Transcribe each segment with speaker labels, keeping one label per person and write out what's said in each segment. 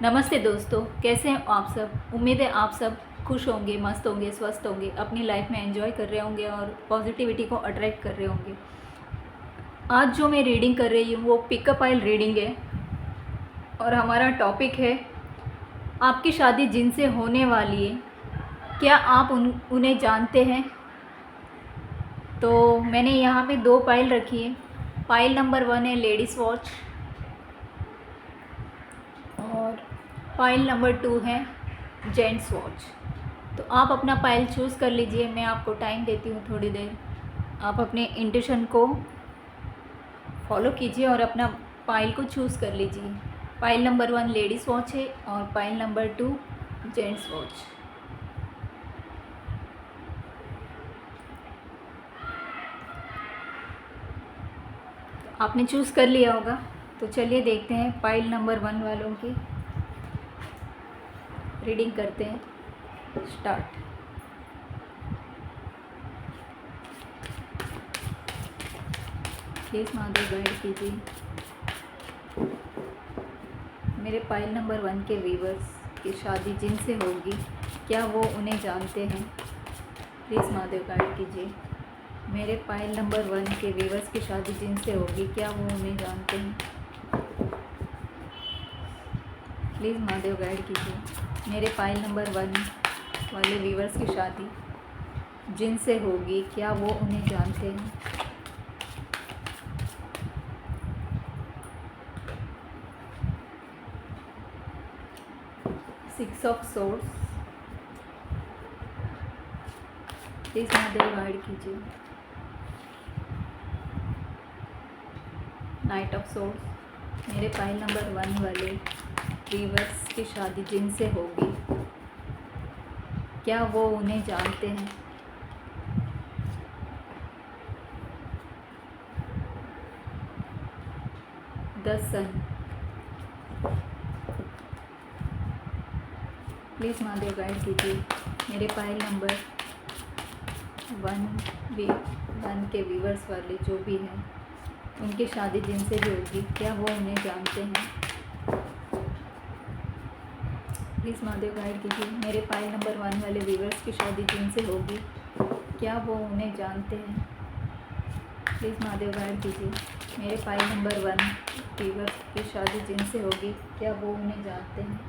Speaker 1: नमस्ते दोस्तों, कैसे हैं आप सब। उम्मीद है आप सब खुश होंगे, मस्त होंगे, स्वस्थ होंगे, अपनी लाइफ में एंजॉय कर रहे होंगे और पॉजिटिविटी को अट्रैक्ट कर रहे होंगे। आज जो मैं रीडिंग कर रही हूँ वो पिकअप आइल रीडिंग है और हमारा टॉपिक है आपकी शादी जिनसे होने वाली है, क्या आप उन्हें जानते हैं। तो मैंने यहाँ पे 2 पाइल रखी है। पाइल नंबर 1 है लेडीज़ वॉच और पाइल नंबर 2 है जेंट्स वॉच। तो आप अपना पाइल चूज़ कर लीजिए। मैं आपको टाइम देती हूँ थोड़ी देर, आप अपने इंट्यूशन को फॉलो कीजिए और अपना पाइल को चूज़ कर लीजिए। पाइल नंबर 1 लेडीज़ वॉच है और पाइल नंबर 2 जेंट्स वॉच। आपने चूज़ कर लिया होगा, तो चलिए देखते हैं पाइल नंबर 1 वालों की रीडिंग करते हैं। स्टार्ट। प्लीज़ महादेव गाइड कीजिए मेरे पाइल नंबर 1 के व्यूअर्स की शादी जिनसे होगी, क्या वो उन्हें जानते हैं। प्लीज़ महादेव गाइड कीजिए मेरे पाइल नंबर 1 के व्यूअर्स की शादी जिनसे होगी, क्या वो उन्हें जानते हैं। प्लीज़ महादेव गाइड कीजिए मेरे पाइल नंबर 1 वाले व्यूअर्स की शादी जिनसे होगी, क्या वो उन्हें जानते हैं। Six of swords. Please Mahadev guide कीजिए नाइट ऑफ सोर्ड्स मेरे पाइल नंबर 1 वाले व्यूअर्स की शादी जिनसे होगी, क्या वो उन्हें जानते हैं। The sun. Please Mahadev guide कीजिए मेरे पाइल नंबर 1 के व्यूअर्स वाले जो भी हैं, उनकी शादी जिनसे भी होगी, क्या वो उन्हें जानते हैं। प्लीज़ महादेव गाइड कीजिए मेरे पाइल नंबर 1 वाले व्यूअर्स की शादी जिनसे होगी, क्या वो उन्हें जानते हैं। प्लीज़ महादेव गाइड कीजिए मेरे पाइल नंबर 1 व्यूअर्स की शादी जिनसे होगी, क्या वो उन्हें जानते हैं।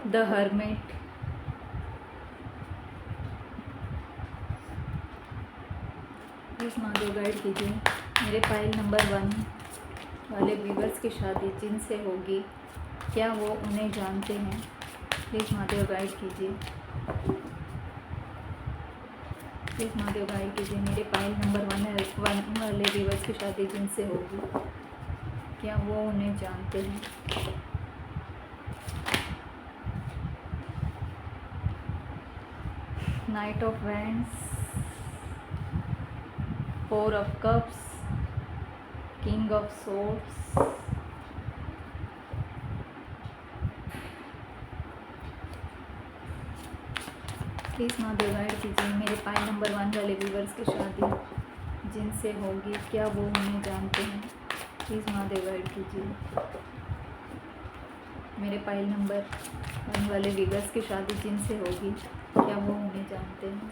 Speaker 1: The hermit. Please Mahadev guide कीजिए मेरे पाइल नंबर 1 वाले व्यूअर्स की शादी जिनसे होगी, क्या वो उन्हें जानते हैं। प्लीज़ महादेव गाइड कीजिए प्लीज़ महादेव गाइड कीजिए मेरे पाइल नंबर 1 वाले व्यूअर्स की शादी जिनसे होगी, क्या वो उन्हें जानते हैं। Night of wands, 4 of cups, king of swords. Please Mahadev guide कीजिए मेरे पाइल नंबर 1 वाले व्यूअर्स की शादी जिनसे होगी, क्या वो उन्हें जानते हैं। प्लीज़ महादेव गाइड कीजिए मेरे पाइल नंबर 1 वाले व्यूअर्स की शादी जिनसे होगी, क्या वो उन्हें जानते हैं।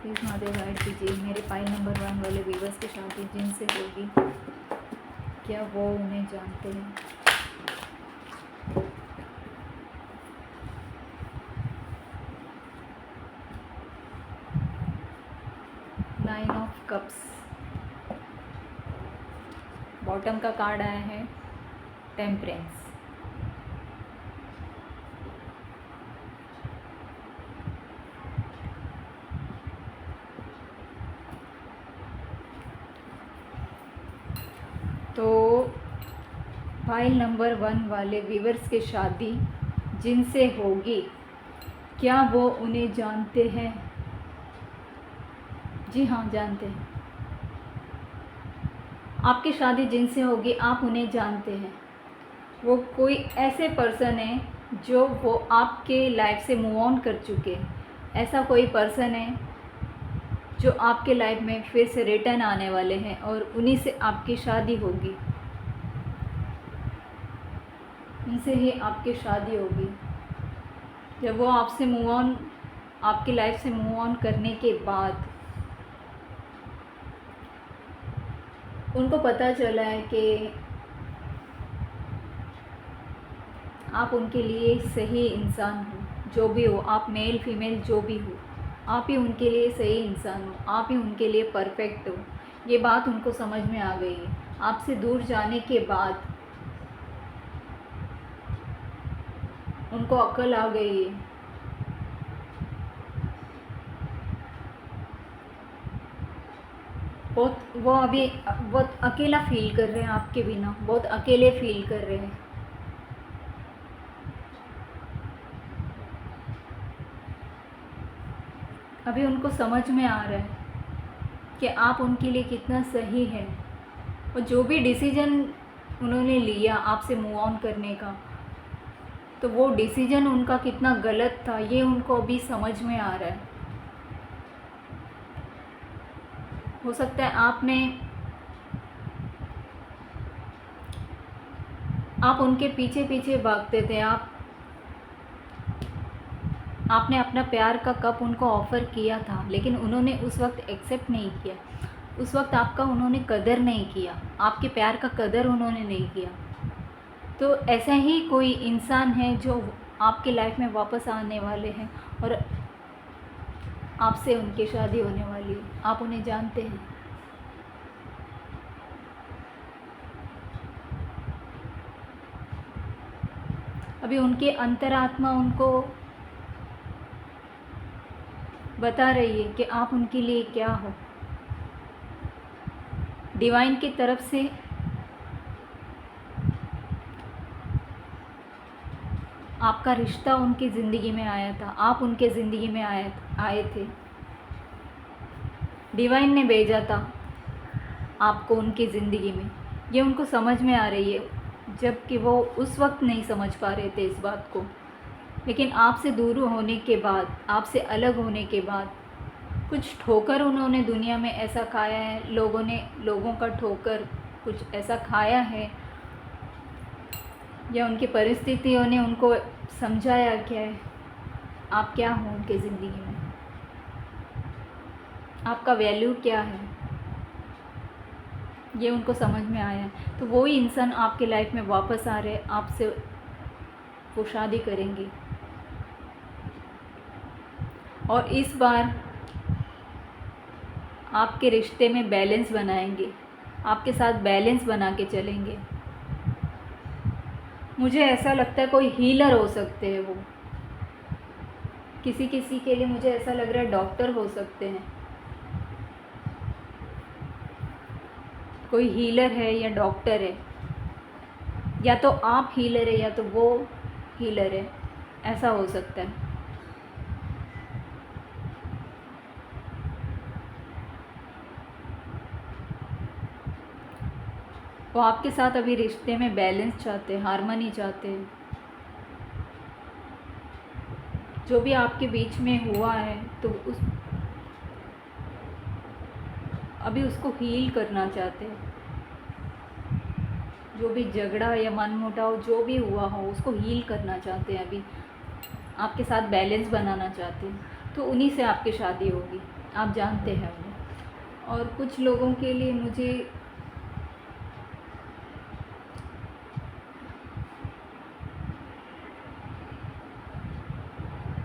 Speaker 1: प्लीज़ महादेव गाइड कीजिए मेरे पाइल नंबर 1 वाले व्यूअर्स की शादी जिनसे होगी, क्या वो उन्हें जानते हैं। Nine of cups. बॉटम का कार्ड आया है टेम्परेंस। तो फाइल नंबर 1 वाले व्यूअर्स की शादी जिनसे होगी, क्या वो उन्हें जानते हैं। जी हाँ, जानते हैं। आपकी शादी जिनसे होगी, आप उन्हें जानते हैं। वो कोई ऐसे पर्सन है जो वो आपके लाइफ से मूव ऑन कर चुके हैं। ऐसा कोई पर्सन है जो आपके लाइफ में फिर से रिटर्न आने वाले हैं और उन्हीं से आपकी शादी होगी। उनसे ही आपकी शादी होगी। जब वो आपसे मूव ऑन, आपकी लाइफ से मूव ऑन करने के बाद उनको पता चला है कि आप उनके लिए सही इंसान हो। जो भी हो, आप मेल फीमेल जो भी हो, आप ही उनके लिए सही इंसान हो, आप ही उनके लिए परफेक्ट हो। ये बात उनको समझ में आ गई है। आपसे दूर जाने के बाद उनको अक्ल आ गई है। वो अभी बहुत अकेला फील कर रहे हैं, आपके बिना बहुत अकेले फील कर रहे हैं। अभी उनको समझ में आ रहा है कि आप उनके लिए कितना सही है, और जो भी डिसीजन उन्होंने लिया आपसे मूव ऑन करने का, तो वो डिसीजन उनका कितना गलत था, ये उनको अभी समझ में आ रहा है। हो सकता है आप उनके पीछे पीछे भागते थे, आपने अपना प्यार का कप उनको ऑफ़र किया था, लेकिन उन्होंने उस वक्त एक्सेप्ट नहीं किया। उस वक्त आपका उन्होंने कदर नहीं किया, आपके प्यार का कदर उन्होंने नहीं किया। तो ऐसा ही कोई इंसान है जो आपके लाइफ में वापस आने वाले हैं, और आपसे उनकी शादी होने वाली है। आप उन्हें जानते हैं। अभी उनके अंतरात्मा उनको बता रही है कि आप उनके लिए क्या हो। डिवाइन की तरफ से आपका रिश्ता उनकी ज़िंदगी में आया था, आप उनके ज़िंदगी में आए थे। डिवाइन ने भेजा था आपको उनकी ज़िंदगी में। ये उनको समझ में आ रही है, जबकि वो उस वक्त नहीं समझ पा रहे थे इस बात को। लेकिन आपसे दूर होने के बाद, आपसे अलग होने के बाद, कुछ ठोकर उन्होंने दुनिया में ऐसा खाया है, लोगों का ठोकर कुछ ऐसा खाया है, या उनकी परिस्थितियों ने उनको समझाया क्या है, आप क्या हो उनके ज़िंदगी में, आपका वैल्यू क्या है, ये उनको समझ में आया है। तो वही इंसान आपके लाइफ में वापस आ रहे, आपसे वो शादी करेंगे, और इस बार आपके रिश्ते में बैलेंस बनाएंगे, आपके साथ बैलेंस बना के चलेंगे। मुझे ऐसा लगता है कोई हीलर हो सकते हैं वो, किसी किसी के लिए मुझे ऐसा लग रहा है डॉक्टर हो सकते हैं। कोई हीलर है या डॉक्टर है, या तो आप हीलर है या तो वो हीलर है, ऐसा हो सकता है। वो आपके साथ अभी रिश्ते में बैलेंस चाहते हैं, हार्मनी चाहते हैं। जो भी आपके बीच में हुआ है, तो अभी उसको हील करना चाहते हैं। जो भी झगड़ा या मनमुटाव जो भी हुआ हो, उसको हील करना चाहते हैं। अभी आपके साथ बैलेंस बनाना चाहते हैं, तो उन्हीं से आपकी शादी होगी, आप जानते हैं वो। और कुछ लोगों के लिए मुझे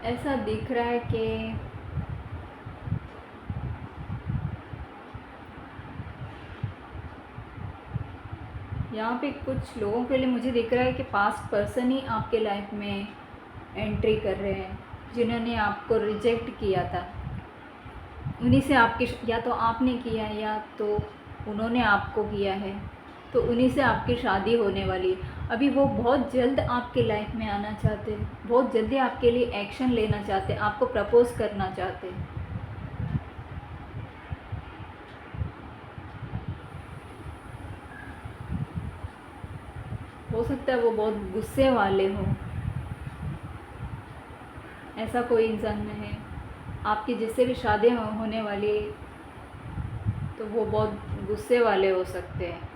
Speaker 1: ऐसा दिख रहा है कि यहाँ पे कुछ लोगों के लिए मुझे दिख रहा है कि पास्ट पर्सन ही आपके लाइफ में एंट्री कर रहे हैं, जिन्होंने आपको रिजेक्ट किया था। उन्हीं से आपकी, या तो आपने किया है या तो उन्होंने आपको किया है, तो उन्हीं से आपकी शादी होने वाली है। अभी वो बहुत जल्द आपके लाइफ में आना चाहते हैं, बहुत जल्दी आपके लिए एक्शन लेना चाहते हैं, आपको प्रपोज़ करना चाहते हैं। हो सकता है वो बहुत गुस्से वाले हों, ऐसा कोई इंसान है आपकी जिससे भी शादी होने वाली, तो वो बहुत गुस्से वाले हो सकते हैं।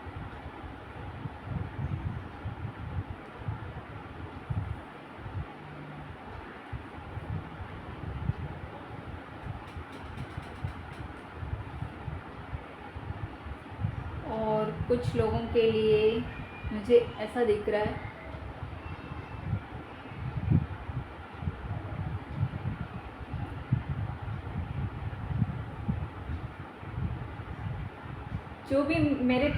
Speaker 1: कुछ लोगों के लिए मुझे ऐसा दिख रहा है जो भी मेरे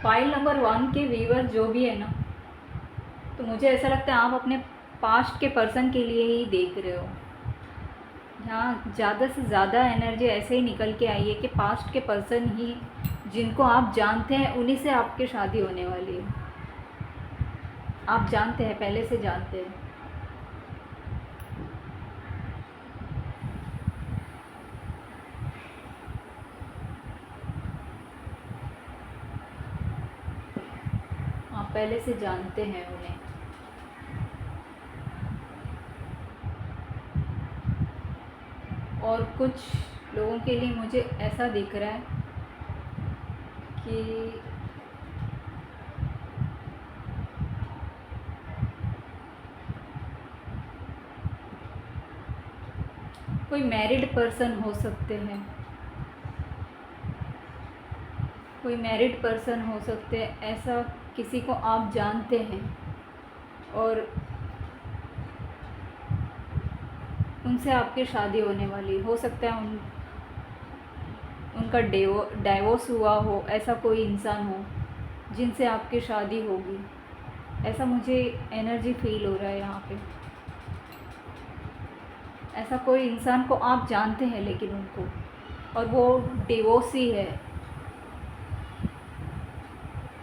Speaker 1: फाइल नंबर 1 के व्यूअर जो भी है ना, तो मुझे ऐसा लगता है आप अपने पास्ट के पर्सन के लिए ही देख रहे हो। यहाँ ज़्यादा से ज़्यादा एनर्जी ऐसे ही निकल के आई है कि पास्ट के पर्सन ही जिनको आप जानते हैं उन्हीं से आपकी शादी होने वाली है। आप जानते हैं, पहले से जानते हैं। आप पहले से जानते हैं उन्हें। और कुछ लोगों के लिए मुझे ऐसा दिख रहा है कि कोई मैरिड पर्सन हो सकते हैं, कोई मैरिड पर्सन हो सकते हैं, ऐसा किसी को आप जानते हैं और उनसे आपकी शादी होने वाली हो सकता है। उनका डाइवोर्स हुआ हो, ऐसा कोई इंसान हो जिनसे आपकी शादी होगी, ऐसा मुझे एनर्जी फील हो रहा है यहाँ पे। ऐसा कोई इंसान को आप जानते हैं लेकिन उनको, और वो डिवोर्सी है।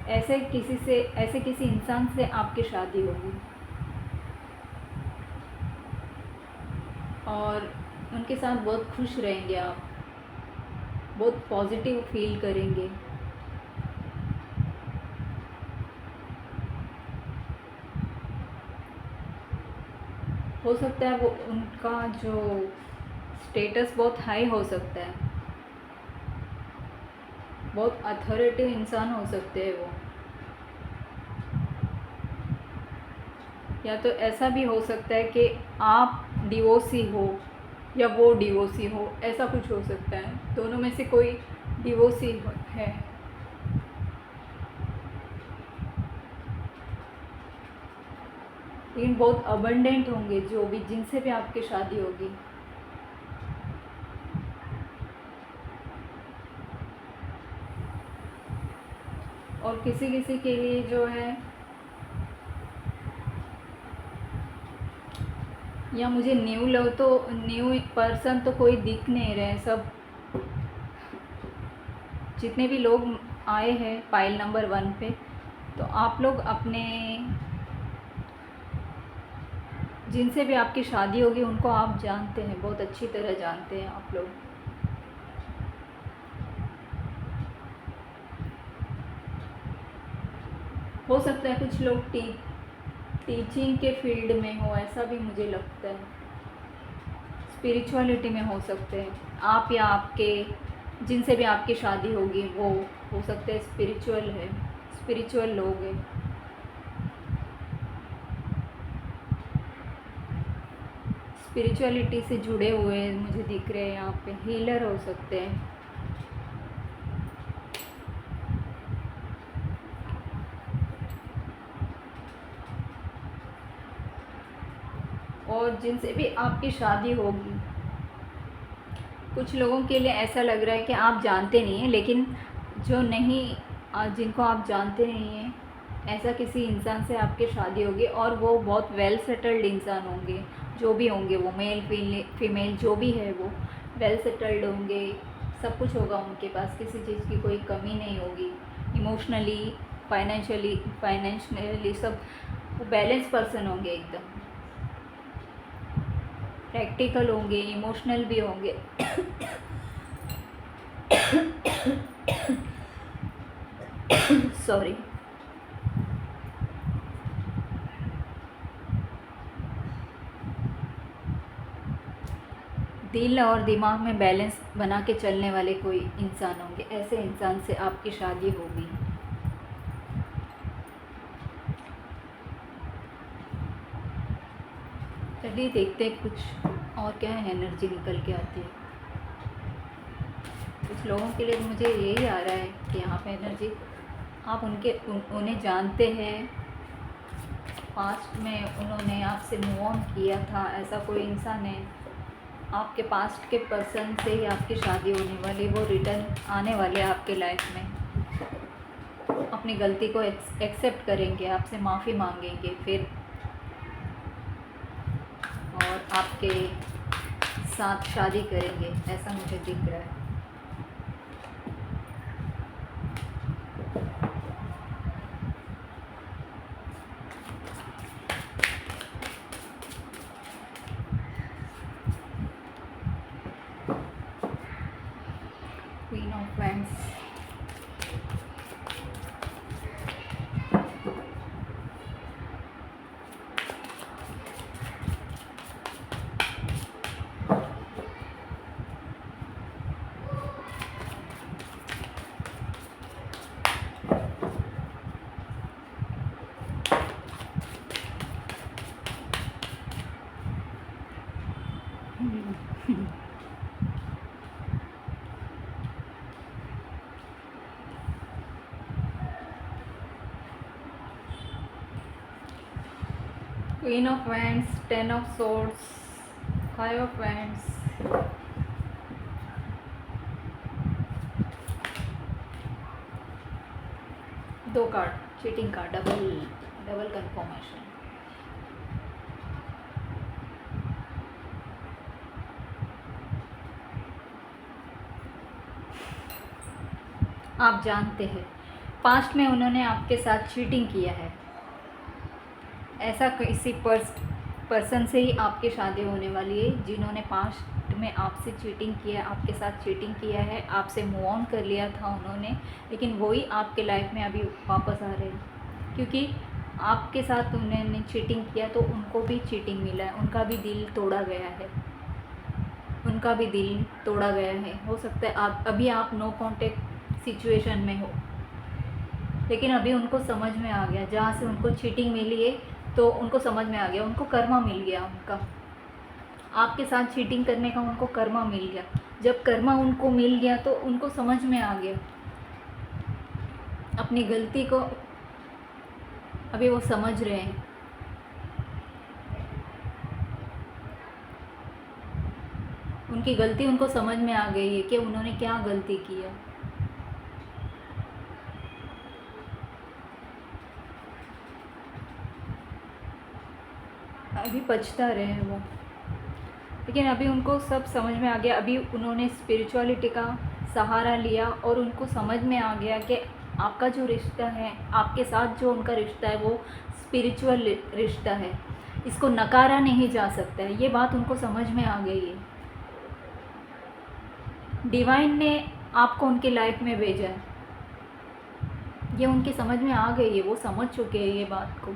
Speaker 1: ऐसे किसी इंसान से आपकी शादी होगी और उनके साथ बहुत खुश रहेंगे आप, बहुत पॉजिटिव फील करेंगे। हो सकता है वो उनका जो स्टेटस बहुत हाई हो सकता है, बहुत अथॉरिटी इंसान हो सकते हैं वो, या तो ऐसा भी हो सकता है कि आप डिवोर्सी हो या वो डिवोर्सी हो, ऐसा कुछ हो सकता है। दोनों में से कोई डिवोर्सी है। लेकिन बहुत अबंडेंट होंगे जो भी, जिनसे भी आपकी शादी होगी। और किसी किसी के लिए जो है, या मुझे न्यू पर्सन तो कोई दिख नहीं रहे। सब जितने भी लोग आए हैं फाइल नंबर 1 पे, तो आप लोग अपने जिनसे भी आपकी शादी होगी उनको आप जानते हैं, बहुत अच्छी तरह जानते हैं आप लोग। हो सकता है कुछ लोग टीचिंग के फील्ड में हो, ऐसा भी मुझे लगता है। स्पिरिचुअलिटी में हो सकते हैं आप, या आपके जिनसे भी आपकी शादी होगी वो हो सकते हैं स्पिरिचुअल लोग हैं। स्पिरिचुअलिटी से जुड़े हुए मुझे दिख रहे हैं यहाँ पे। हीलर हो सकते हैं। और जिनसे भी आपकी शादी होगी, कुछ लोगों के लिए ऐसा लग रहा है कि आप जानते नहीं हैं, लेकिन जिनको आप जानते नहीं हैं, ऐसा किसी इंसान से आपकी शादी होगी और वो बहुत वेल सेटल्ड इंसान होंगे। जो भी होंगे वो, मेल फीमेल जो भी है, वो वेल सेटल्ड होंगे। सब कुछ होगा उनके पास, किसी चीज़ की कोई कमी नहीं होगी। इमोशनली, फाइनेंशियली सब वो बैलेंस पर्सन होंगे एकदम। प्रैक्टिकल होंगे, इमोशनल भी होंगे। सॉरी। दिल और दिमाग में बैलेंस बना के चलने वाले कोई इंसान होंगे, ऐसे इंसान से आपकी शादी होगी। चलिए देखते हैं कुछ और क्या है, एनर्जी निकल के आती है। कुछ लोगों के लिए मुझे यही आ रहा है कि यहाँ पे एनर्जी आप उन्हें जानते हैं, पास्ट में उन्होंने आपसे मूव ऑन किया था, ऐसा कोई इंसान है। आपके पास्ट के पर्सन से ही आपकी शादी होने वाली, वो रिटर्न आने वाले आपके लाइफ में, अपनी गलती को एक्सेप्ट करेंगे, आपसे माफ़ी मांगेंगे फिर, और आपके साथ शादी करेंगे, ऐसा मुझे दिख रहा है। Queen of wands, queen of wands, 10 of swords, 5 of wands, दो card cheating card, double confirmation. आप जानते हैं पास्ट में उन्होंने आपके साथ चीटिंग किया है, ऐसा किसी पर्सन से ही आपकी शादी होने वाली है जिन्होंने पास्ट में आपसे चीटिंग किया, आपके साथ चीटिंग किया है, आपसे मूव ऑन कर लिया था उन्होंने, लेकिन वही आपके लाइफ में अभी वापस आ रहे हैं, क्योंकि आपके साथ उन्होंने चीटिंग किया तो उनको भी चीटिंग मिला है, उनका भी दिल तोड़ा गया है, उनका भी दिल तोड़ा गया है। हो सकता है आप नो कॉन्टेक्ट सिचुएशन में हो, लेकिन अभी उनको समझ में आ गया, जहाँ से उनको चीटिंग मिली है तो उनको समझ में आ गया, उनको कर्मा मिल गया, उनका आपके साथ चीटिंग करने का उनको कर्मा मिल गया। जब कर्मा उनको मिल गया तो उनको समझ में आ गया अपनी गलती को, अभी वो समझ रहे हैं। उनकी गलती उनको समझ में आ गई है कि उन्होंने क्या गलती की है। अभी पछता रहे हैं वो, लेकिन अभी उनको सब समझ में आ गया। अभी उन्होंने स्पिरिचुअलिटी का सहारा लिया और उनको समझ में आ गया कि आपका जो रिश्ता है, आपके साथ जो उनका रिश्ता है वो स्पिरिचुअल रिश्ता है, इसको नकारा नहीं जा सकता है। ये बात उनको समझ में आ गई है। डिवाइन ने आपको उनकी लाइफ में भेजा है, ये उनकी समझ में आ गई है, वो समझ चुके हैं ये बात को,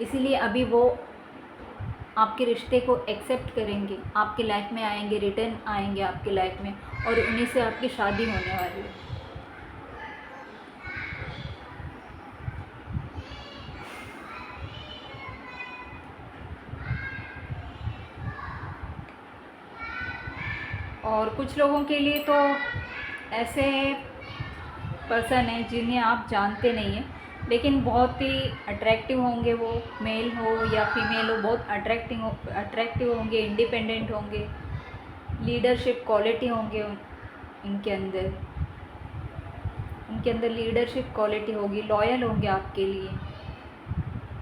Speaker 1: इसीलिए अभी वो आपके रिश्ते को एक्सेप्ट करेंगे, आपकी लाइफ में आएंगे, रिटर्न आएंगे आपकी लाइफ में, और उन्हीं से आपकी शादी होने वाली है। और कुछ लोगों के लिए तो ऐसे पर्सन हैं जिन्हें आप जानते नहीं हैं, लेकिन बहुत ही अट्रैक्टिव होंगे, वो मेल हो या फीमेल हो, बहुत अट्रैक्टिव होंगे, इंडिपेंडेंट होंगे, लीडरशिप क्वालिटी होंगे उनके अंदर लीडरशिप क्वालिटी होगी, लॉयल होंगे आपके लिए,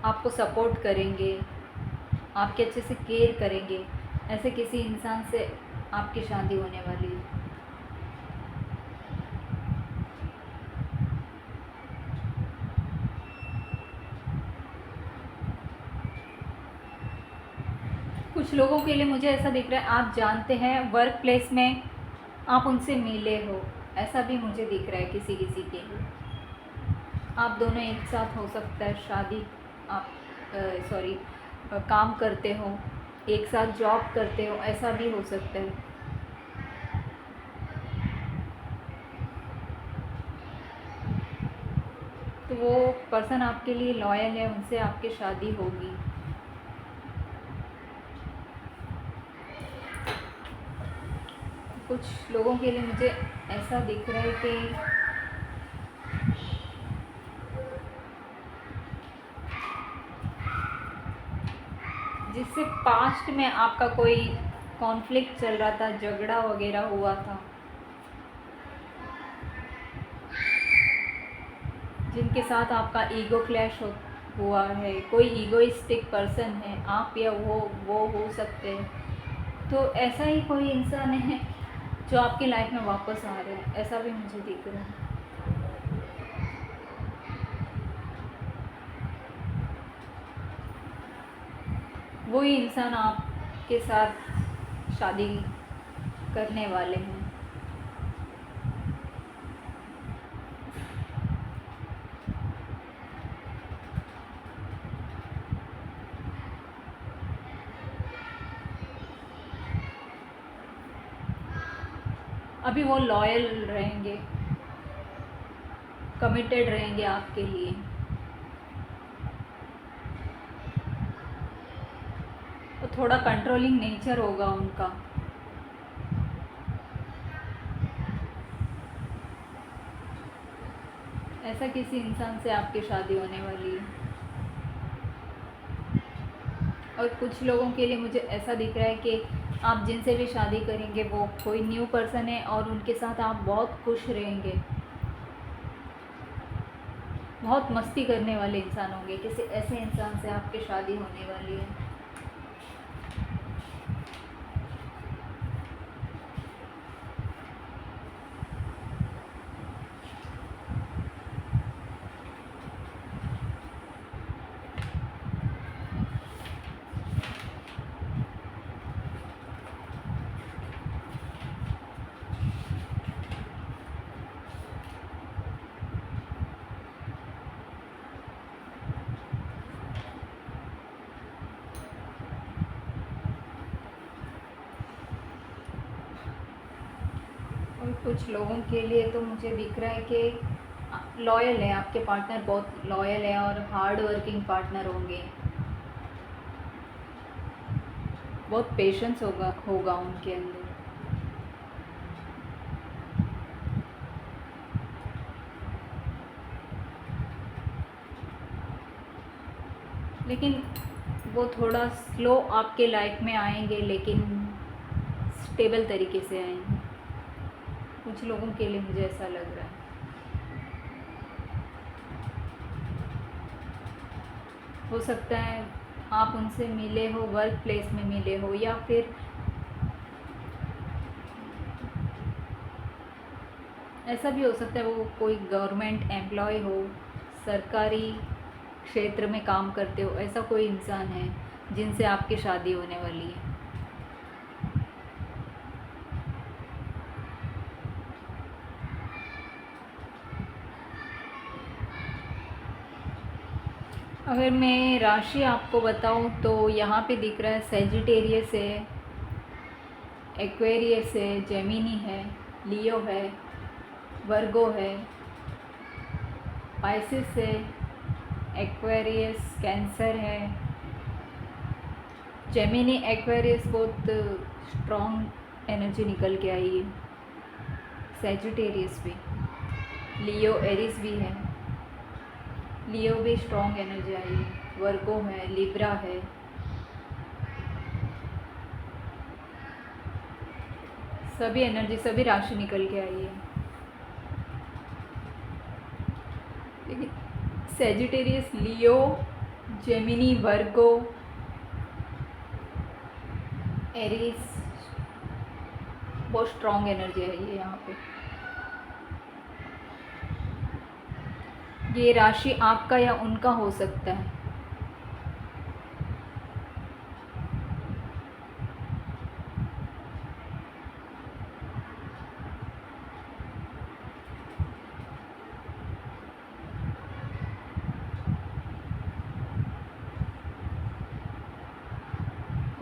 Speaker 1: आपको सपोर्ट करेंगे, आपके अच्छे से केयर करेंगे। ऐसे किसी इंसान से आपकी शादी होने वाली है। कुछ लोगों के लिए मुझे ऐसा दिख रहा है, आप जानते हैं वर्क प्लेस में आप उनसे मिले हो, ऐसा भी मुझे दिख रहा है किसी किसी के लिए। आप दोनों एक साथ हो सकता है शादी, आप काम करते हो, एक साथ जॉब करते हो, ऐसा भी हो सकता है। तो वो पर्सन आपके लिए लॉयल है, उनसे आपकी शादी होगी। कुछ लोगों के लिए मुझे ऐसा दिख रहा है कि जिससे पास्ट में आपका कोई कॉन्फ्लिक्ट चल रहा था, झगड़ा वगैरह हुआ था, जिनके साथ आपका ईगो क्लैश हुआ है, कोई ईगोइस्टिक पर्सन है, आप या वो हो सकते हैं। तो ऐसा ही कोई इंसान है जो आपकी लाइफ में वापस आ रहे हैं, ऐसा भी मुझे दिख रहा है। वही इंसान आपके साथ शादी करने वाले हैं। अभी वो लॉयल रहेंगे, कमिटेड रहेंगे आपके लिए। तो थोड़ा कंट्रोलिंग नेचर होगा उनका। ऐसा किसी इंसान से आपकी शादी होने वाली है। और कुछ लोगों के लिए मुझे ऐसा दिख रहा है कि आप जिनसे भी शादी करेंगे वो कोई न्यू पर्सन है और उनके साथ आप बहुत खुश रहेंगे, बहुत मस्ती करने वाले इंसान होंगे। किसी ऐसे इंसान से आपकी शादी होने वाली है। और कुछ लोगों के लिए तो मुझे दिख रहा है कि लॉयल है, आपके पार्टनर बहुत लॉयल है और हार्ड वर्किंग पार्टनर होंगे। बहुत पेशेंस होगा उनके अंदर। लेकिन वो थोड़ा स्लो आपके लाइफ में आएंगे, लेकिन स्टेबल तरीके से आएंगे। कुछ लोगों के लिए मुझे ऐसा लग रहा है। हो सकता है आप उनसे मिले हो, वर्क प्लेस में मिले हो, या फिर ऐसा भी हो सकता है वो कोई गवर्नमेंट एम्प्लॉय हो, सरकारी क्षेत्र में काम करते हो। ऐसा कोई इंसान है जिनसे आपकी शादी होने वाली है। अगर मैं राशि आपको बताऊं तो यहाँ पे दिख रहा है सेजिटेरियस है, एक्वेरियस है, जेमिनी है, लियो है, वर्गो है, पाइसिस है, एक्वेरियस, कैंसर है। जेमिनी एक्वेरियस बहुत स्ट्रॉन्ग एनर्जी निकल के आई है। सेजिटेरियस भी, लियो एरिस भी है, लियो भी स्ट्रॉन्ग एनर्जी आई है। वर्गो है, लिब्रा है, सभी एनर्जी, सभी राशि निकल के आई है। लेकिन सेजिटेरियस, लियो, जेमिनी, वर्गो, एरिस, बहुत स्ट्रॉन्ग एनर्जी आई है यहाँ पे। ये राशि आपका या उनका हो सकता है।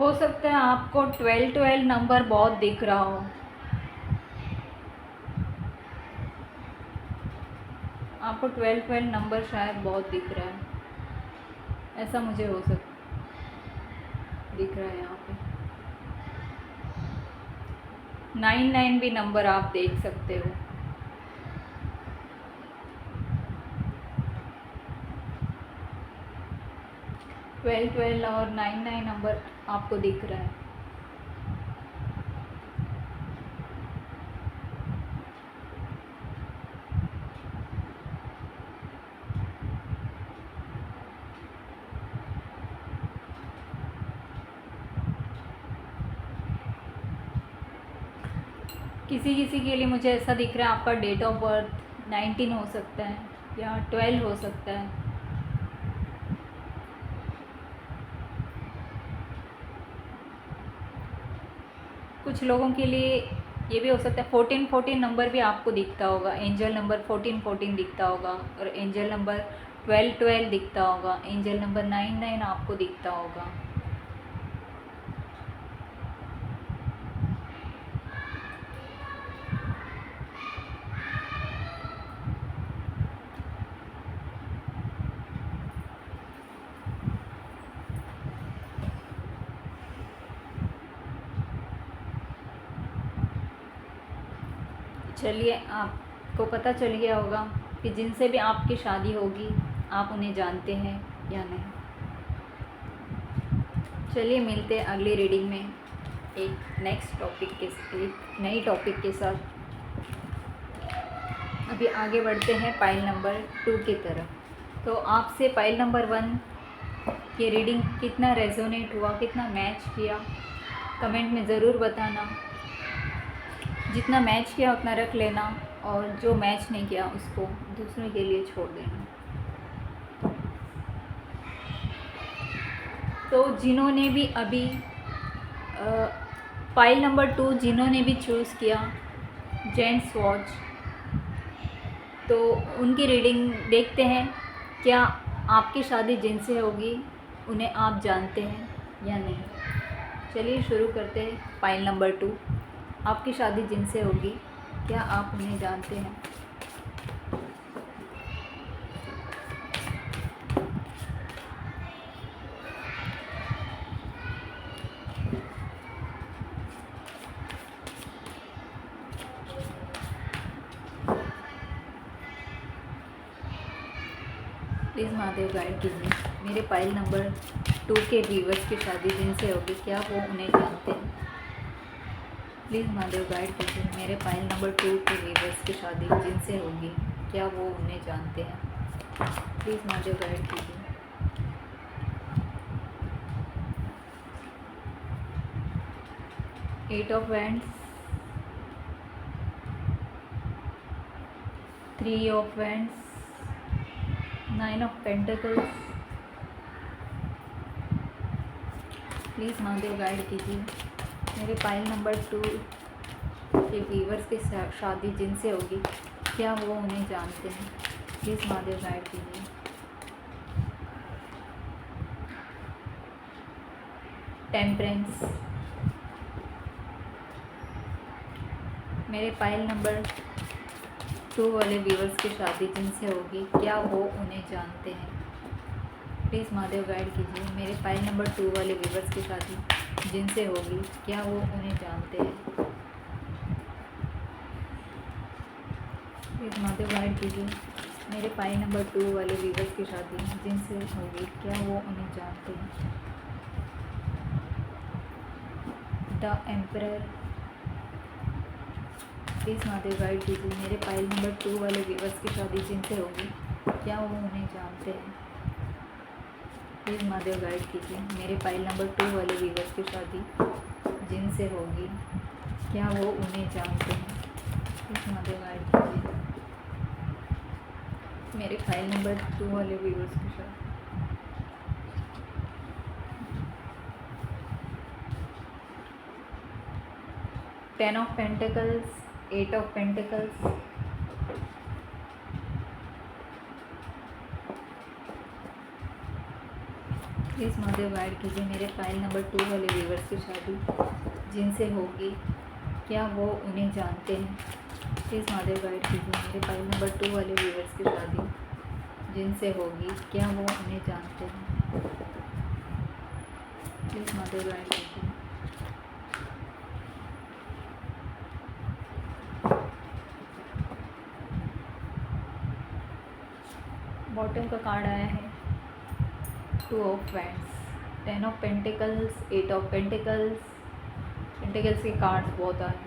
Speaker 1: हो सकता है आपको 12 नंबर बहुत दिख रहा हो, आपको 12 नंबर शायद बहुत दिख रहा है। ऐसा मुझे हो सकता दिख रहा है यहाँ पे। 99 भी नंबर आप देख सकते हो। 12 और 99 नंबर आपको दिख रहा है। किसी किसी के लिए मुझे ऐसा दिख रहा है आपका डेट ऑफ बर्थ 19 हो सकता है या 12 हो सकता है। कुछ लोगों के लिए ये भी हो सकता है 14 नंबर भी आपको दिखता होगा। एंजल नंबर 14 दिखता होगा और एंजल नंबर 12 दिखता होगा। एंजल नंबर 99 आपको दिखता होगा। चलिए, आपको पता चल गया होगा कि जिनसे भी आपकी शादी होगी आप उन्हें जानते हैं या नहीं। चलिए मिलते हैं अगली रीडिंग में एक नई टॉपिक के साथ। अभी आगे बढ़ते हैं पाइल नंबर 2 की तरफ। तो आपसे पाइल नंबर 1 ये रीडिंग कितना रेजोनेट हुआ, कितना मैच किया, कमेंट में ज़रूर बताना। जितना मैच किया उतना रख लेना और जो मैच नहीं किया उसको दूसरों के लिए छोड़ देना। तो जिन्होंने भी अभी पाइल नंबर 2 जिन्होंने भी चूज़ किया जेंट्स वॉच, तो उनकी रीडिंग देखते हैं क्या आपकी शादी जिनसे होगी उन्हें आप जानते हैं या नहीं। चलिए शुरू करते हैं। पाइल नंबर 2, आपकी शादी जिनसे होगी क्या आप उन्हें जानते हैं। प्लीज़ महादेव गाइड कीजिए मेरे पाइल नंबर 2 के व्यूअर्स की शादी जिनसे होगी क्या वो उन्हें जानते हैं। प्लीज़ महादेव गाइड कीजिए मेरे पाइल नंबर 2 के व्यूअर्स की शादी जिनसे होगी क्या वो उन्हें जानते हैं। प्लीज़ महादेव गाइड कीजिए। Eight of wands, 3 of wands, 9 of pentacles. Please Mahadev guide कीजिए मेरे पाइल नंबर 2 के व्यूअर्स की शादी जिनसे होगी क्या वो उन्हें जानते हैं। प्लीज़ महादेव गाइड कीजिए। टेम्परेंस, मेरे पाइल नंबर 2 वाले व्यूअर्स की शादी जिनसे होगी क्या वो उन्हें जानते हैं। प्लीज़ महादेव गाइड कीजिए मेरे फाइल नंबर 2 वाले व्यूअर्स की शादी जिनसे होगी क्या वो उन्हें जानते हैं। प्लीज़ महादेव गाइड कीजिए मेरे फाइल नंबर 2 वाले व्यूअर्स की शादी जिनसे होगी क्या वो उन्हें जानते हैं। The emperor, please Mahadev guide कीजिए मेरे फाइल नंबर 2 वाले व्यूअर्स की शादी जिनसे होगी क्या वो उन्हें जानते हैं। प्लीज़ महादेव गाइड कीजिए मेरे फाइल नंबर 2 वाले व्यूअर्स की शादी जिनसे होगी क्या वो उन्हें जानते हैं। प्लीज़ महादेव गाइड कीजिए मेरे फाइल नंबर 2 वाले व्यूअर्स की शादी। Ten of pentacles, 8 of pentacles. Please Mahadev guide कीजिए मेरे फाइल नंबर 2 वाले व्यूअर्स की शादी जिनसे होगी क्या वो उन्हें जानते हैं। प्लीज़ महादेव गाइड कीजिए मेरे फाइल नंबर 2 वाले व्यूअर्स की शादी जिनसे होगी क्या वो उन्हें जानते हैं। प्लीज़ महादेव गाइड कीजिए। बॉटम का कार्ड आया है 2 of wands, 10 of pentacles, 8 of pentacles. Pentacles के कार्ड्स बहुत आए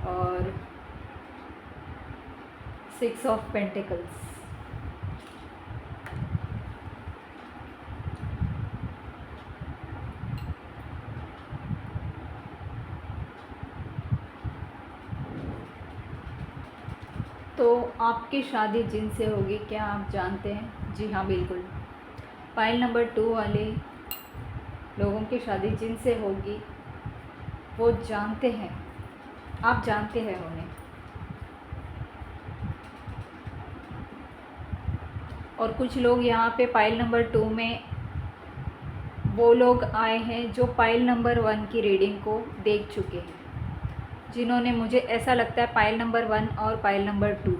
Speaker 1: और 6 ऑफ पेंटिकल्स। तो आपकी शादी जिनसे होगी क्या आप जानते हैं? जी हाँ, बिल्कुल। पाइल नंबर 2 वाले लोगों की शादी जिनसे होगी वो जानते हैं, आप जानते हैं उन्हें। और कुछ लोग यहाँ पे पाइल नंबर 2 में वो लोग आए हैं जो पाइल नंबर 1 की रीडिंग को देख चुके हैं, जिन्होंने, मुझे ऐसा लगता है, पाइल नंबर 1 और पाइल नंबर 2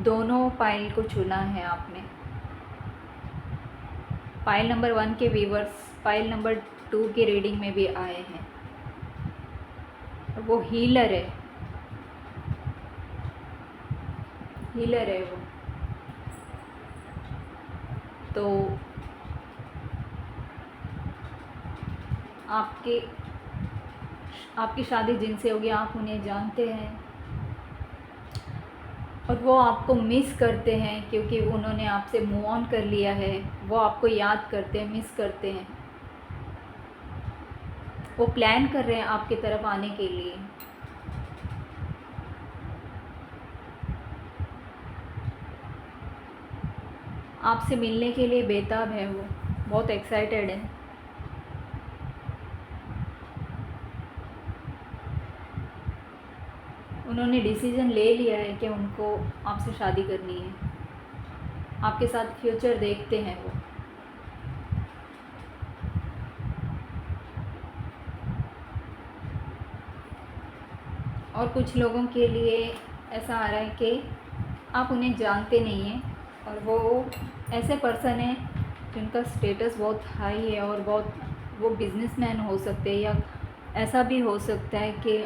Speaker 1: दोनों पाइल को चुना है आपने। पाइल नंबर 1 के व्यूवर्स पाइल नंबर 2 की रीडिंग में भी आए हैं। वो हीलर है, हीलर है वो। तो आपकी शादी जिनसे होगी आप उन्हें जानते हैं और वो आपको मिस करते हैं क्योंकि उन्होंने आपसे मूव ऑन कर लिया है। वो आपको याद करते हैं, मिस करते हैं। वो प्लान कर रहे हैं आपकी तरफ आने के लिए। आपसे मिलने के लिए बेताब है वो, बहुत एक्साइटेड है। उन्होंने डिसीजन ले लिया है कि उनको आपसे शादी करनी है, आपके साथ फ्यूचर देखते हैं वो। और कुछ लोगों के लिए ऐसा आ रहा है कि आप उन्हें जानते नहीं हैं और वो ऐसे पर्सन हैं जिनका स्टेटस बहुत हाई है और वो बिजनेसमैन हो सकते हैं, या ऐसा भी हो सकता है कि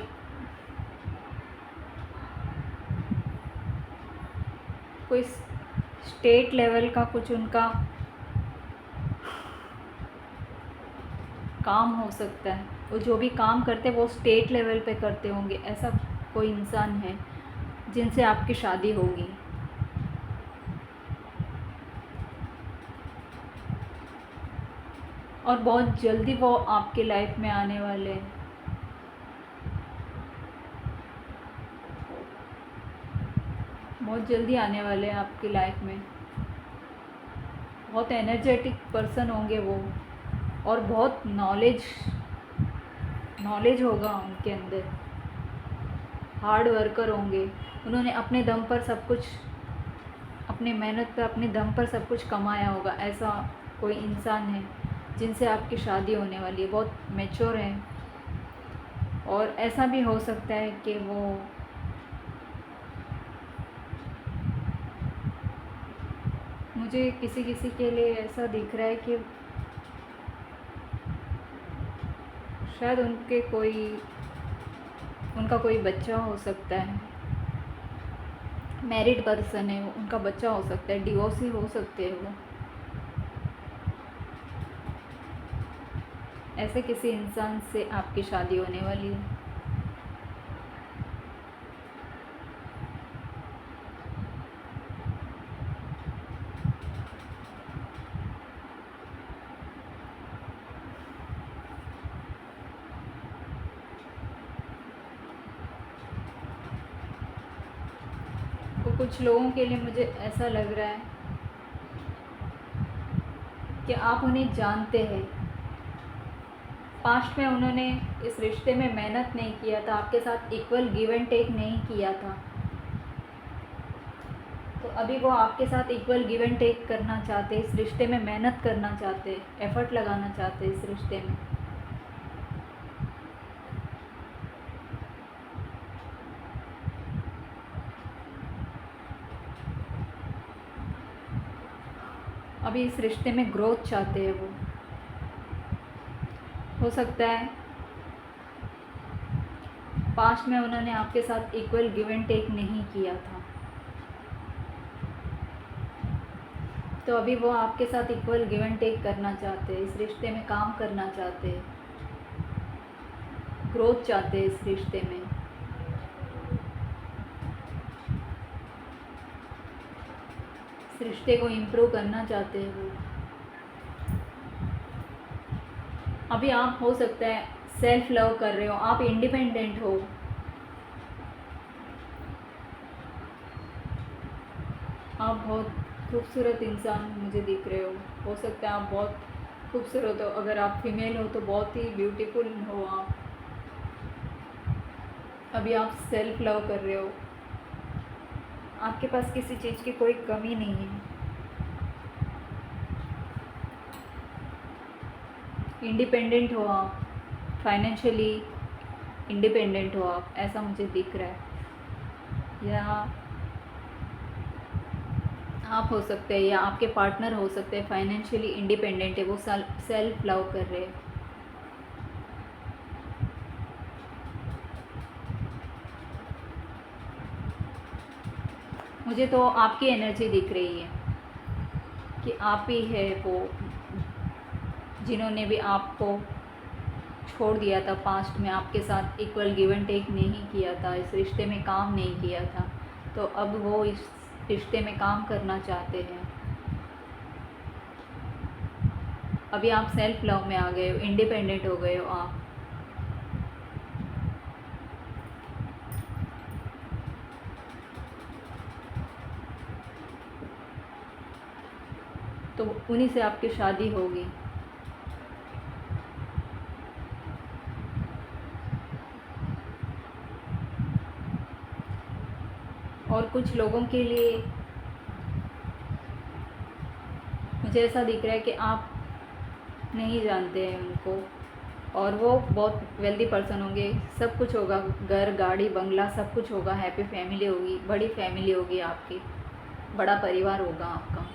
Speaker 1: कोई स्टेट लेवल का कुछ उनका काम हो सकता है। वो जो भी काम करते हैं वो स्टेट लेवल पे करते होंगे। ऐसा कोई इंसान है जिनसे आपकी शादी होगी। और बहुत जल्दी वो आपके लाइफ में आने वाले हैं। बहुत जल्दी आने वाले हैं आपकी लाइफ में। बहुत एनर्जेटिक पर्सन होंगे वो और बहुत नॉलेज होगा उनके अंदर। हार्ड वर्कर होंगे। उन्होंने अपने दम पर सब कुछ, अपने मेहनत पे अपने दम पर सब कुछ कमाया होगा। ऐसा कोई इंसान है जिनसे आपकी शादी होने वाली है। बहुत मैच्योर है। और ऐसा भी हो सकता है कि वो मुझे किसी के लिए ऐसा दिख रहा है कि शायद उनका कोई बच्चा हो सकता है। मैरिड पर्सन है, उनका बच्चा हो सकता है, डिवोर्सी हो सकते हैं वो। ऐसे किसी इंसान से आपकी शादी होने वाली है। तो कुछ लोगों के लिए मुझे ऐसा लग रहा है कि आप उन्हें जानते हैं। पास्ट में उन्होंने इस रिश्ते में मेहनत नहीं किया था, आपके साथ इक्वल गिव एंड टेक नहीं किया था। तो अभी वो आपके साथ इक्वल गिव एंड टेक करना चाहते, इस रिश्ते में मेहनत करना चाहते, एफर्ट लगाना चाहते इस रिश्ते में। अभी इस रिश्ते में ग्रोथ चाहते हैं वो। हो सकता है पास्ट में उन्होंने आपके साथ इक्वल गिव एंड टेक नहीं किया था। तो अभी वो आपके साथ इक्वल गिव एंड टेक करना चाहते हैं, इस रिश्ते में काम करना चाहते हैं, ग्रोथ चाहते हैं इस रिश्ते में। इस रिश्ते को इम्प्रूव करना चाहते हैं वो। अभी आप हो सकता है सेल्फ लव कर रहे हो, आप इंडिपेंडेंट हो, आप बहुत खूबसूरत इंसान मुझे दिख रहे हो सकता है आप बहुत खूबसूरत हो, अगर आप फीमेल हो तो बहुत ही ब्यूटीफुल हो आप। अभी आप सेल्फ लव कर रहे हो, आपके पास किसी चीज़ की कोई कमी नहीं है, इंडिपेंडेंट हो आप, फाइनेंशियली इंडिपेंडेंट हो आप, ऐसा मुझे दिख रहा है। या आप हो सकते हैं या आपके पार्टनर हो सकते हैं फाइनेंशियली इंडिपेंडेंट है, वो सेल्फ लव कर रहे हैं। मुझे तो आपकी एनर्जी दिख रही है कि आप ही है वो जिन्होंने भी आपको छोड़ दिया था पास्ट में, आपके साथ इक्वल गिव एंड टेक नहीं किया था, इस रिश्ते में काम नहीं किया था, तो अब वो इस रिश्ते में काम करना चाहते हैं। अभी आप सेल्फ लव में आ गए हो, इंडिपेंडेंट हो गए हो आप। तो उन्हीं से आपकी शादी होगी। और कुछ लोगों के लिए मुझे ऐसा दिख रहा है कि आप नहीं जानते हैं उनको, और वो बहुत वेल्दी पर्सन होंगे, सब कुछ होगा, घर गाड़ी बंगला सब कुछ होगा, हैप्पी फैमिली होगी, बड़ी फैमिली होगी आपकी, बड़ा परिवार होगा आपका।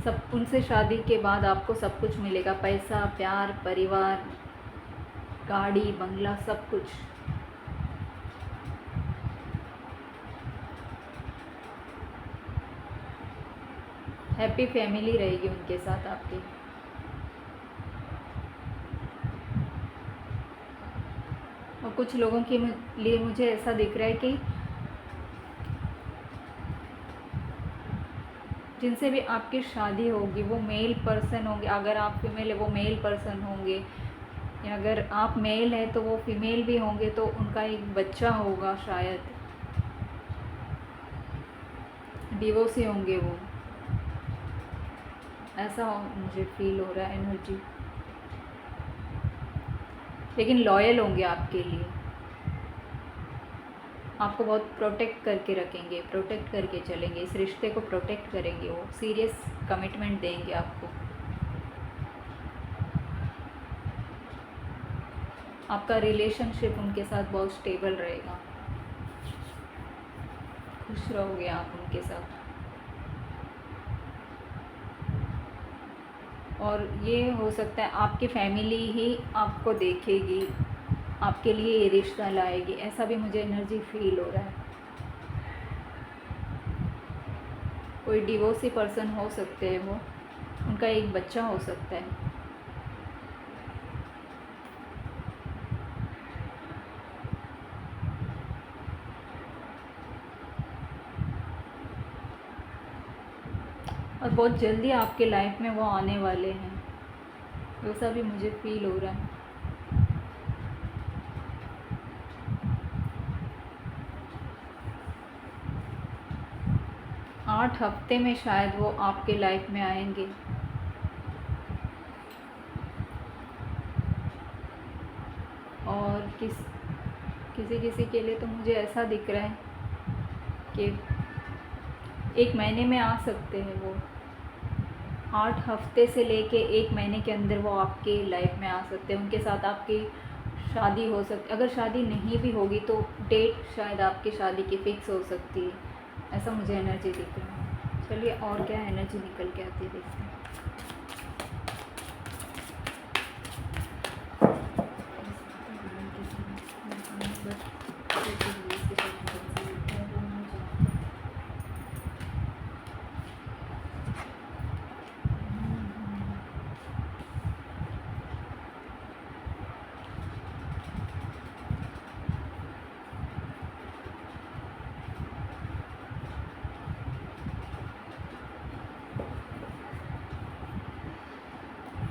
Speaker 1: सब उनसे शादी के बाद आपको सब कुछ मिलेगा, पैसा, प्यार, परिवार, गाड़ी बंगला सब कुछ। हैप्पी फैमिली रहेगी उनके साथ आपकी। और कुछ लोगों के लिए मुझे ऐसा दिख रहा है कि जिनसे भी आपकी शादी होगी वो मेल पर्सन होंगे, अगर आप फीमेल है वो मेल पर्सन होंगे, या अगर आप मेल है तो वो फीमेल भी होंगे, तो उनका एक बच्चा होगा शायद, डिवोर्सी होंगे वो, ऐसा मुझे फील हो रहा है एनर्जी। लेकिन लॉयल होंगे आपके लिए, आपको बहुत प्रोटेक्ट करके रखेंगे, प्रोटेक्ट करके चलेंगे, इस रिश्ते को प्रोटेक्ट करेंगे, वो सीरियस कमिटमेंट देंगे आपको। आपका रिलेशनशिप उनके साथ बहुत स्टेबल रहेगा, खुश रहोगे आप उनके साथ। और ये हो सकता है आपकी फैमिली ही आपको देखेगी, आपके लिए ये रिश्ता लाएगी, ऐसा भी मुझे एनर्जी फील हो रहा है। कोई डिवोर्सी पर्सन हो सकते हैं वो, उनका एक बच्चा हो सकता है। और बहुत जल्दी आपके लाइफ में वो आने वाले हैं, वैसा भी मुझे फील हो रहा है। आठ हफ्ते में शायद वो आपके लाइफ में आएंगे। और किसी किसी के लिए तो मुझे ऐसा दिख रहा है कि 1 महीने में आ सकते हैं वो, 8 हफ्ते से लेके 1 महीने के अंदर वो आपके लाइफ में आ सकते हैं, उनके साथ आपकी शादी हो सकती, अगर शादी नहीं भी होगी तो डेट शायद आपकी शादी की फ़िक्स हो सकती है, ऐसा मुझे एनर्जी दिख रहा है। चलिए और क्या एनर्जी निकल के आती है देखते हैं।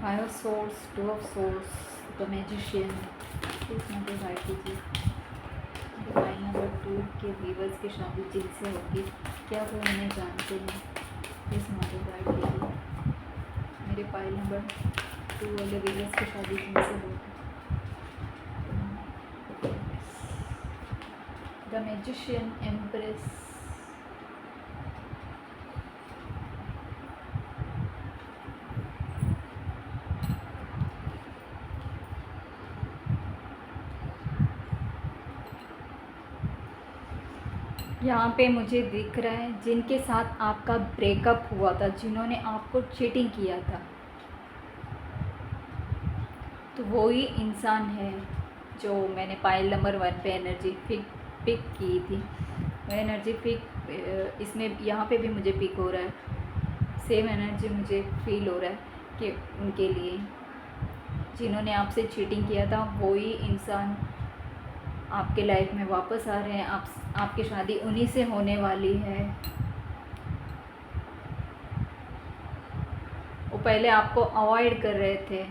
Speaker 1: Five of source, two of source, the magician. इस नंबर गाइड कीजिए। फाइल नंबर 2 के व्यूवर्स की शादी जिनसे होगी, क्या वो उन्हें जानते हैं? इस नंबर गाइड कीजिए। मेरे फाइल नंबर 2 वाले व्यूवर्स की शादी जिनसे होगी। द मैजिशियन, एम्प्रेस, यहाँ पे मुझे दिख रहा है जिनके साथ आपका ब्रेकअप हुआ था, जिन्होंने आपको चीटिंग किया था, तो वही इंसान है जो मैंने पाइल नंबर 1 पे एनर्जी पिक की थी। वह एनर्जी पिक इसमें यहाँ पे भी मुझे पिक हो रहा है। सेम एनर्जी मुझे फील हो रहा है कि उनके लिए जिन्होंने आपसे चीटिंग किया था वही इंसान आपके लाइफ में वापस आ रहे हैं। आपकी शादी उन्हीं से होने वाली है। वो पहले आपको अवॉइड कर रहे थे,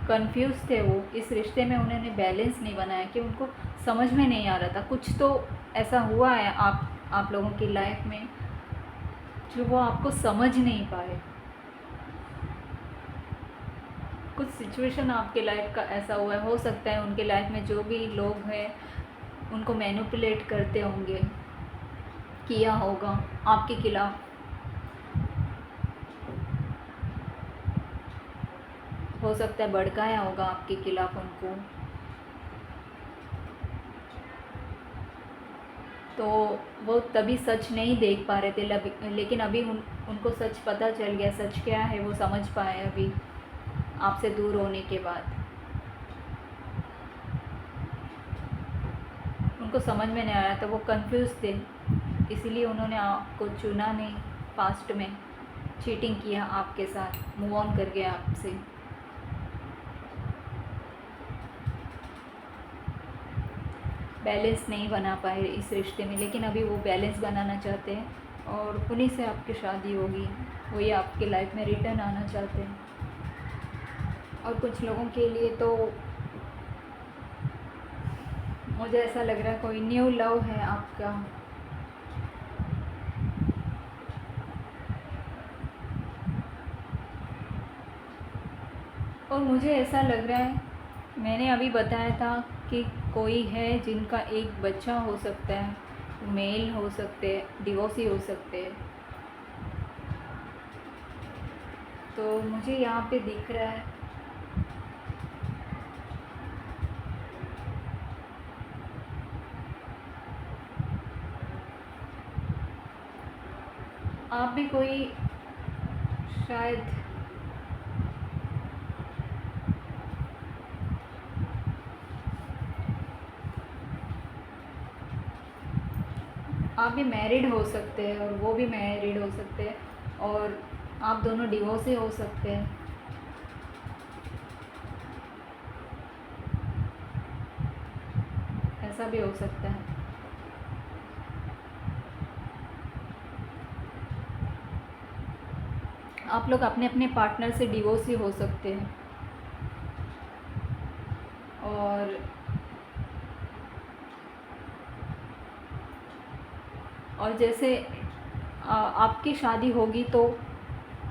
Speaker 1: कंफ्यूज थे वो इस रिश्ते में। उन्होंने बैलेंस नहीं बनाया कि उनको समझ में नहीं आ रहा था। कुछ तो ऐसा हुआ है आप लोगों की लाइफ में जो वो आपको समझ नहीं पाए। कुछ सिचुएशन आपके लाइफ का ऐसा हुआ है, हो सकता है उनके लाइफ में जो भी लोग हैं उनको मैनिपुलेट करते होंगे, किया होगा आपके खिलाफ। हो सकता है भड़काया होगा आपके खिलाफ उनको। तो वो तभी सच नहीं देख पा रहे थे, लेकिन अभी उनको सच पता चल गया। सच क्या है वो समझ पाए अभी आपसे दूर होने के बाद। उनको समझ में नहीं आया था, वो कंफ्यूज थे, इसीलिए उन्होंने आपको चुना नहीं। पास्ट में चीटिंग किया आपके साथ, मूव ऑन कर गया आपसे। बैलेंस नहीं बना पाए इस रिश्ते में, लेकिन अभी वो बैलेंस बनाना चाहते हैं और उन्हीं से आपकी शादी होगी। वही आपके लाइफ में रिटर्न आना चाहते हैं। और कुछ लोगों के लिए तो मुझे ऐसा लग रहा है कोई न्यू लव है आपका। और मुझे ऐसा लग रहा है, मैंने अभी बताया था कि कोई है जिनका एक बच्चा हो सकता है, मेल हो सकते हैं, डिवोर्सी हो सकते हैं। तो मुझे यहाँ पे दिख रहा है आप भी कोई शायद आप भी मैरिड हो सकते हैं और वो भी मैरिड हो सकते हैं, और आप दोनों डिवोर्स हो सकते हैं। ऐसा भी हो सकता है। आप लोग अपने अपने पार्टनर से डिवोर्स हो सकते हैं। और जैसे आपकी शादी होगी तो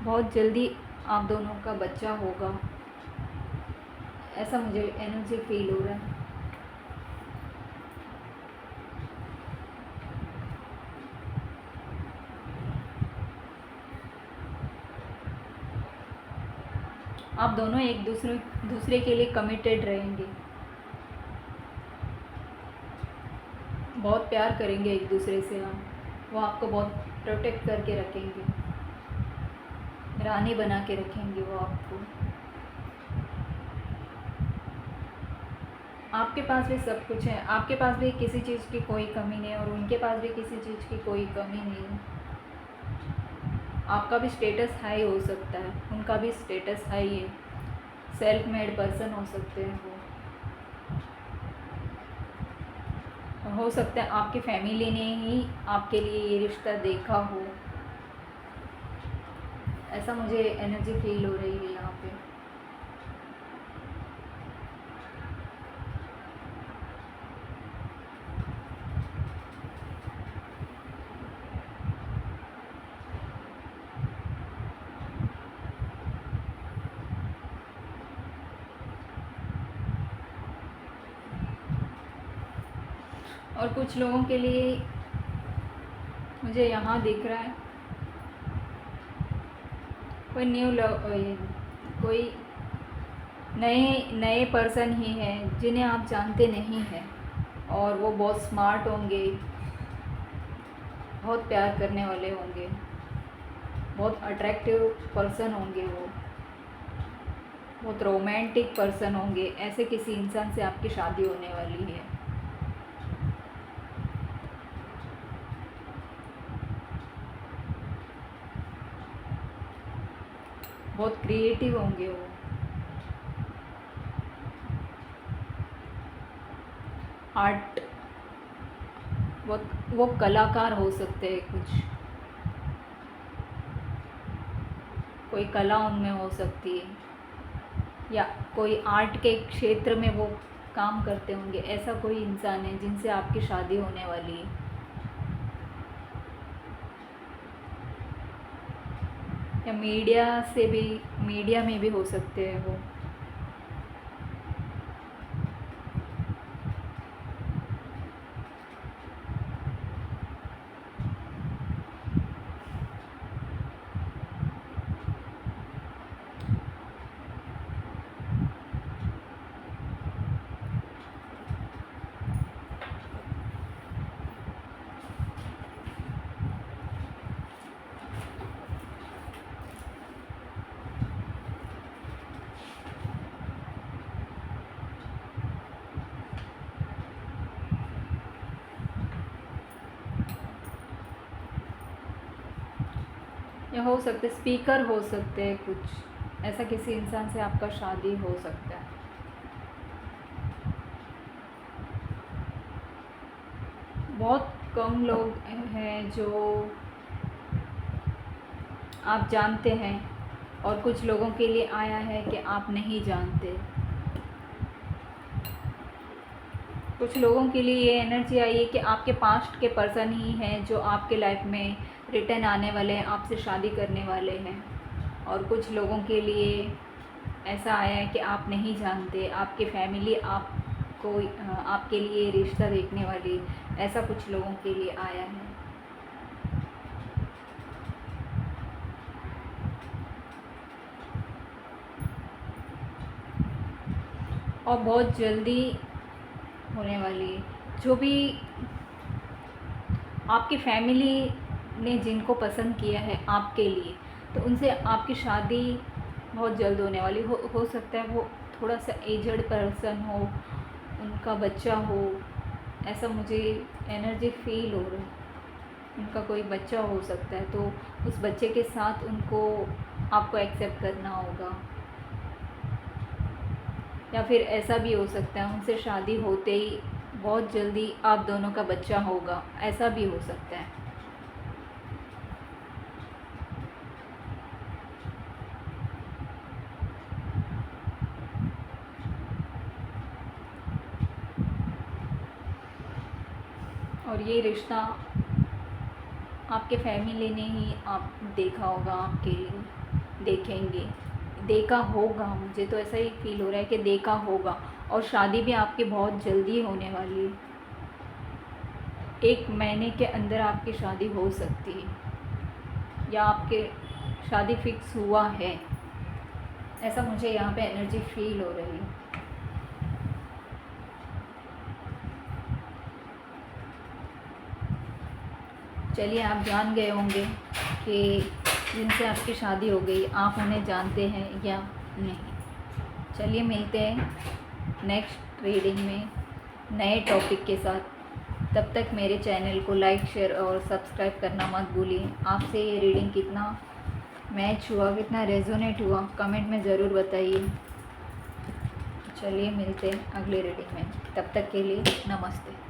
Speaker 1: बहुत जल्दी आप दोनों का बच्चा होगा, ऐसा मुझे एनर्जी फील हो रहा है। आप दोनों एक दूसरे के लिए कमिटेड रहेंगे, बहुत प्यार करेंगे एक दूसरे से। वो आपको बहुत प्रोटेक्ट करके रखेंगे, रानी बना के रखेंगे वो आपको। आपके पास भी सब कुछ है, आपके पास भी किसी चीज़ की कोई कमी नहीं है और उनके पास भी किसी चीज़ की कोई कमी नहीं है। आपका भी स्टेटस हाई हो सकता है, उनका भी स्टेटस हाई है। सेल्फ मेड पर्सन हो सकते हैं वो। हो सकता है आपकी फैमिली ने ही आपके लिए ये रिश्ता देखा हो। ऐसा मुझे एनर्जी फील हो रही है यहाँ पे। और कुछ लोगों के लिए मुझे यहाँ दिख रहा है कोई न्यू कोई नए नए पर्सन ही हैं जिन्हें आप जानते नहीं हैं, और वो बहुत स्मार्ट होंगे, बहुत प्यार करने वाले होंगे, बहुत अट्रैक्टिव पर्सन होंगे, वो बहुत रोमांटिक पर्सन होंगे। ऐसे किसी इंसान से आपकी शादी होने वाली है। बहुत क्रिएटिव होंगे वो, आर्ट, वो कलाकार हो सकते हैं। कुछ कोई कला उनमें हो सकती है, या कोई आर्ट के क्षेत्र में वो काम करते होंगे। ऐसा कोई इंसान है जिनसे आपकी शादी होने वाली है। या मीडिया में भी हो सकते हैं वो। या हो सकते स्पीकर हो सकते हैं कुछ। ऐसा किसी इंसान से आपका शादी हो सकता है। बहुत कम लोग हैं जो आप जानते हैं, और कुछ लोगों के लिए आया है कि आप नहीं जानते। कुछ लोगों के लिए ये एनर्जी आई है कि आपके पास्ट के पर्सन ही हैं जो आपके लाइफ में रिटर्न आने वाले हैं, आपसे शादी करने वाले हैं। और कुछ लोगों के लिए ऐसा आया है कि आप नहीं जानते, आपकी फैमिली आपको आपके लिए रिश्ता देखने वाली, ऐसा कुछ लोगों के लिए आया है। और बहुत जल्दी होने वाली है। जो भी आपकी फैमिली ने जिनको पसंद किया है आपके लिए, तो उनसे आपकी शादी बहुत जल्द होने वाली हो सकता है वो थोड़ा सा एजड पर्सन हो, उनका बच्चा हो। ऐसा मुझे एनर्जी फील हो रही है। उनका कोई बच्चा हो सकता है, तो उस बच्चे के साथ उनको आपको एक्सेप्ट करना होगा। या फिर ऐसा भी हो सकता है उनसे शादी होते ही बहुत जल्दी आप दोनों का बच्चा होगा, ऐसा भी हो सकता है। और ये रिश्ता आपके फैमिली ने ही आप देखा होगा, आपके लिए देखेंगे, देखा होगा। मुझे तो ऐसा ही फील हो रहा है कि देखा होगा। और शादी भी आपकी बहुत जल्दी होने वाली है। 1 महीने के अंदर आपकी शादी हो सकती है, या आपके शादी फिक्स हुआ है, ऐसा मुझे यहाँ पे एनर्जी फील हो रही है। चलिए, आप जान गए होंगे कि जिनसे आपकी शादी हो गई आप उन्हें जानते हैं या नहीं। चलिए, मिलते हैं नेक्स्ट रीडिंग में नए टॉपिक के साथ। तब तक मेरे चैनल को लाइक, शेयर और सब्सक्राइब करना मत भूलिए। आपसे ये रीडिंग कितना मैच हुआ, कितना रेजोनेट हुआ, कमेंट में ज़रूर बताइए। चलिए, मिलते हैं अगले रीडिंग में। तब तक के लिए नमस्ते।